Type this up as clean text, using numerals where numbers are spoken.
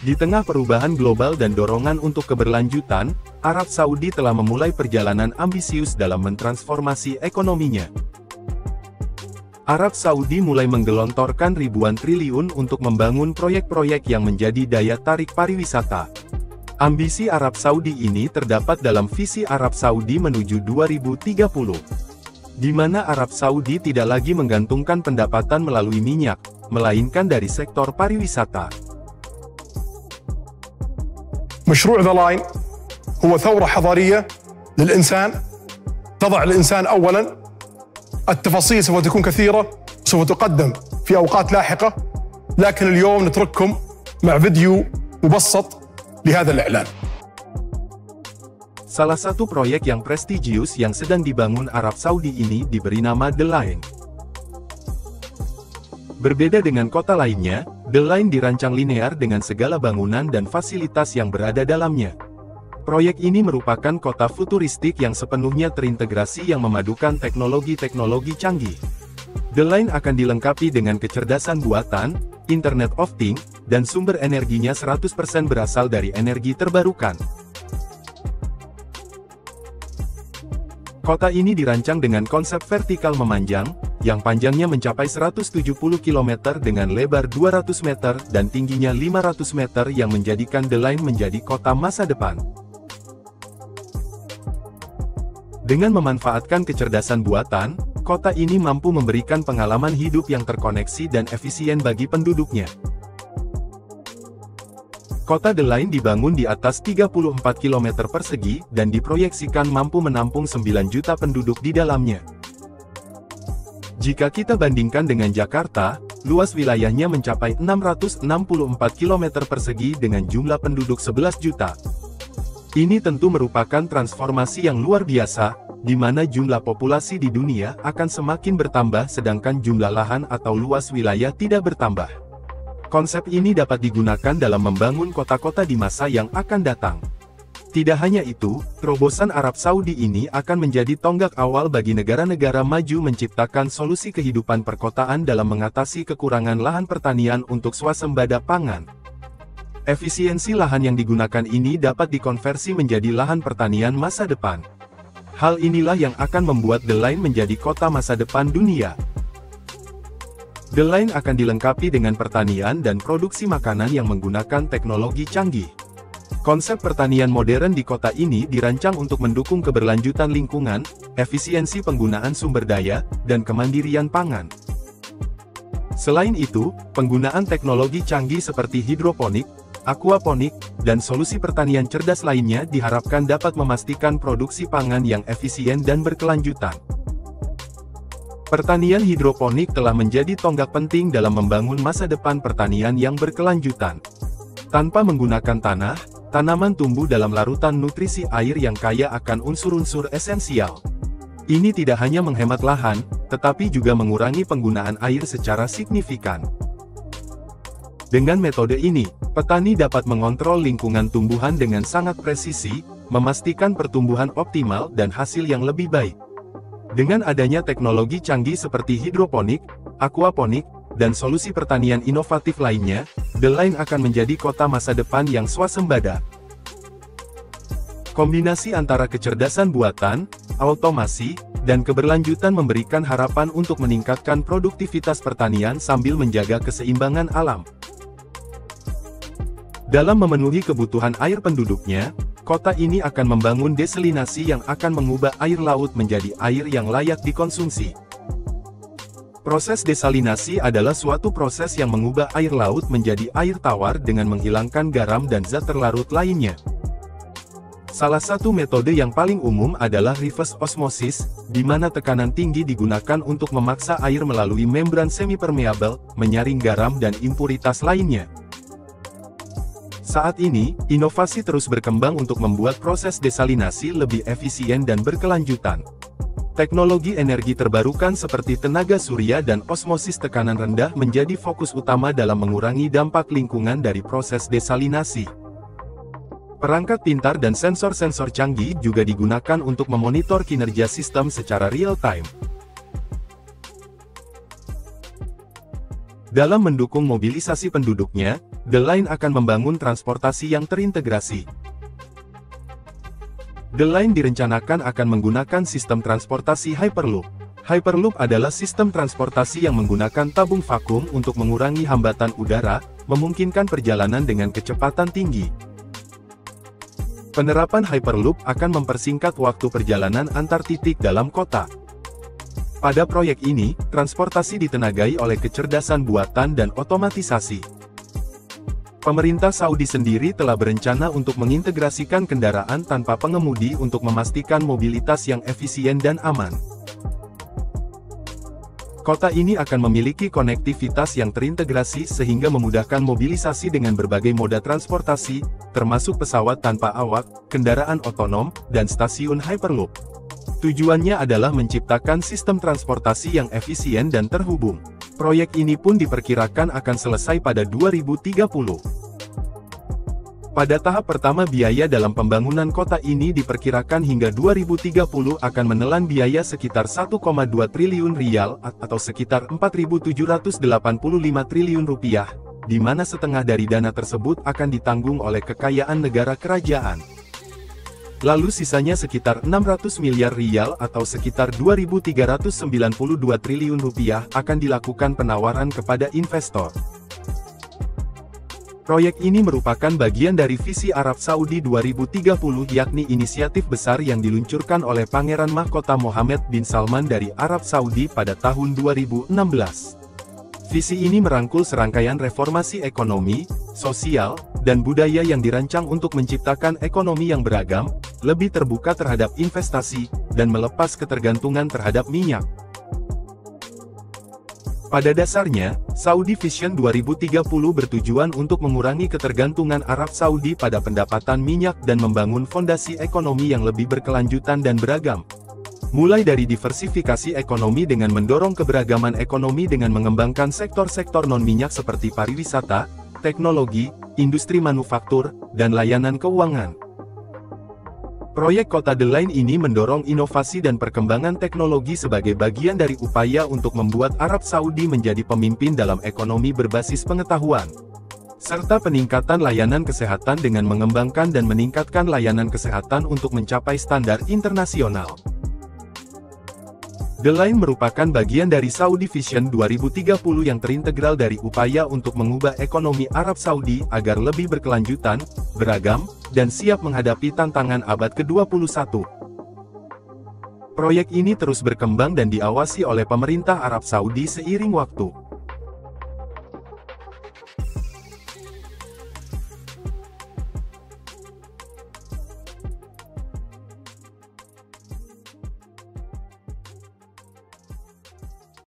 Di tengah perubahan global dan dorongan untuk keberlanjutan, Arab Saudi telah memulai perjalanan ambisius dalam mentransformasi ekonominya. Arab Saudi mulai menggelontorkan ribuan triliun untuk membangun proyek-proyek yang menjadi daya tarik pariwisata. Ambisi Arab Saudi ini terdapat dalam visi Arab Saudi menuju 2030, di mana Arab Saudi tidak lagi menggantungkan pendapatan melalui minyak, melainkan dari sektor pariwisata. مشروع ذا لاين هو ثورة حضارية للإنسان، تضع الإنسان أولاً. التفاصيل سوف تكون كثيرة، سوف تقدم في أوقات لاحقة، لكن اليوم نترككم مع فيديو مبسط لهذا الإعلان. Salah satu proyek yang prestigius yang sedang dibangun Arab Saudi ini diberi nama The Line. Berbeda dengan kota lainnya, The Line dirancang linear dengan segala bangunan dan fasilitas yang berada dalamnya. Proyek ini merupakan kota futuristik yang sepenuhnya terintegrasi yang memadukan teknologi-teknologi canggih. The Line akan dilengkapi dengan kecerdasan buatan, Internet of Things, dan sumber energinya 100% berasal dari energi terbarukan. Kota ini dirancang dengan konsep vertikal memanjang, yang panjangnya mencapai 170 km dengan lebar 200 meter dan tingginya 500 meter yang menjadikan The Line menjadi kota masa depan. Dengan memanfaatkan kecerdasan buatan, kota ini mampu memberikan pengalaman hidup yang terkoneksi dan efisien bagi penduduknya. Kota The Line dibangun di atas 34 km persegi dan diproyeksikan mampu menampung 9 juta penduduk di dalamnya. Jika kita bandingkan dengan Jakarta, luas wilayahnya mencapai 664 km persegi dengan jumlah penduduk 11 juta. Ini tentu merupakan transformasi yang luar biasa, di mana jumlah populasi di dunia akan semakin bertambah sedangkan jumlah lahan atau luas wilayah tidak bertambah. Konsep ini dapat digunakan dalam membangun kota-kota di masa yang akan datang. Tidak hanya itu, terobosan Arab Saudi ini akan menjadi tonggak awal bagi negara-negara maju menciptakan solusi kehidupan perkotaan dalam mengatasi kekurangan lahan pertanian untuk swasembada pangan. Efisiensi lahan yang digunakan ini dapat dikonversi menjadi lahan pertanian masa depan. Hal inilah yang akan membuat The Line menjadi kota masa depan dunia. The Line akan dilengkapi dengan pertanian dan produksi makanan yang menggunakan teknologi canggih. Konsep pertanian modern di kota ini dirancang untuk mendukung keberlanjutan lingkungan, efisiensi penggunaan sumber daya, dan kemandirian pangan. Selain itu, penggunaan teknologi canggih seperti hidroponik, aquaponik, dan solusi pertanian cerdas lainnya diharapkan dapat memastikan produksi pangan yang efisien dan berkelanjutan. Pertanian hidroponik telah menjadi tonggak penting dalam membangun masa depan pertanian yang berkelanjutan. Tanpa menggunakan tanah, tanaman tumbuh dalam larutan nutrisi air yang kaya akan unsur-unsur esensial. Ini tidak hanya menghemat lahan, tetapi juga mengurangi penggunaan air secara signifikan. Dengan metode ini, petani dapat mengontrol lingkungan tumbuhan dengan sangat presisi, memastikan pertumbuhan optimal dan hasil yang lebih baik. Dengan adanya teknologi canggih seperti hidroponik, aquaponik, dan solusi pertanian inovatif lainnya, The Line akan menjadi kota masa depan yang swasembada. Kombinasi antara kecerdasan buatan, automasi, dan keberlanjutan memberikan harapan untuk meningkatkan produktivitas pertanian sambil menjaga keseimbangan alam. Dalam memenuhi kebutuhan air penduduknya, kota ini akan membangun desalinasi yang akan mengubah air laut menjadi air yang layak dikonsumsi. Proses desalinasi adalah suatu proses yang mengubah air laut menjadi air tawar dengan menghilangkan garam dan zat terlarut lainnya. Salah satu metode yang paling umum adalah reverse osmosis, di mana tekanan tinggi digunakan untuk memaksa air melalui membran semipermeabel, menyaring garam dan impuritas lainnya. Saat ini, inovasi terus berkembang untuk membuat proses desalinasi lebih efisien dan berkelanjutan. Teknologi energi terbarukan seperti tenaga surya dan osmosis tekanan rendah menjadi fokus utama dalam mengurangi dampak lingkungan dari proses desalinasi. Perangkat pintar dan sensor-sensor canggih juga digunakan untuk memonitor kinerja sistem secara real-time. Dalam mendukung mobilisasi penduduknya, The Line akan membangun transportasi yang terintegrasi. The Line direncanakan akan menggunakan sistem transportasi Hyperloop. Hyperloop adalah sistem transportasi yang menggunakan tabung vakum untuk mengurangi hambatan udara, memungkinkan perjalanan dengan kecepatan tinggi. Penerapan Hyperloop akan mempersingkat waktu perjalanan antar titik dalam kota. Pada proyek ini, transportasi ditenagai oleh kecerdasan buatan dan otomatisasi. Pemerintah Saudi sendiri telah berencana untuk mengintegrasikan kendaraan tanpa pengemudi untuk memastikan mobilitas yang efisien dan aman. Kota ini akan memiliki konektivitas yang terintegrasi sehingga memudahkan mobilisasi dengan berbagai moda transportasi, termasuk pesawat tanpa awak, kendaraan otonom, dan stasiun Hyperloop. Tujuannya adalah menciptakan sistem transportasi yang efisien dan terhubung. Proyek ini pun diperkirakan akan selesai pada 2030. Pada tahap pertama biaya dalam pembangunan kota ini diperkirakan hingga 2030 akan menelan biaya sekitar 1,2 triliun rial atau sekitar 4.785 triliun rupiah, di mana setengah dari dana tersebut akan ditanggung oleh kekayaan negara kerajaan. Lalu sisanya sekitar 600 miliar rial atau sekitar 2.392 triliun rupiah akan dilakukan penawaran kepada investor. Proyek ini merupakan bagian dari visi Arab Saudi 2030 yakni inisiatif besar yang diluncurkan oleh Pangeran Mahkota Mohammed bin Salman dari Arab Saudi pada tahun 2016. Visi ini merangkul serangkaian reformasi ekonomi, sosial, dan budaya yang dirancang untuk menciptakan ekonomi yang beragam, lebih terbuka terhadap investasi, dan melepas ketergantungan terhadap minyak. Pada dasarnya, Saudi Vision 2030 bertujuan untuk mengurangi ketergantungan Arab Saudi pada pendapatan minyak dan membangun fondasi ekonomi yang lebih berkelanjutan dan beragam. Mulai dari diversifikasi ekonomi dengan mendorong keberagaman ekonomi dengan mengembangkan sektor-sektor non-minyak seperti pariwisata, teknologi, industri manufaktur, dan layanan keuangan. Proyek Kota The Line ini mendorong inovasi dan perkembangan teknologi sebagai bagian dari upaya untuk membuat Arab Saudi menjadi pemimpin dalam ekonomi berbasis pengetahuan, serta peningkatan layanan kesehatan dengan mengembangkan dan meningkatkan layanan kesehatan untuk mencapai standar internasional. The Line merupakan bagian dari Saudi Vision 2030 yang terintegral dari upaya untuk mengubah ekonomi Arab Saudi agar lebih berkelanjutan, beragam, dan siap menghadapi tantangan abad ke-21. Proyek ini terus berkembang dan diawasi oleh pemerintah Arab Saudi seiring waktu.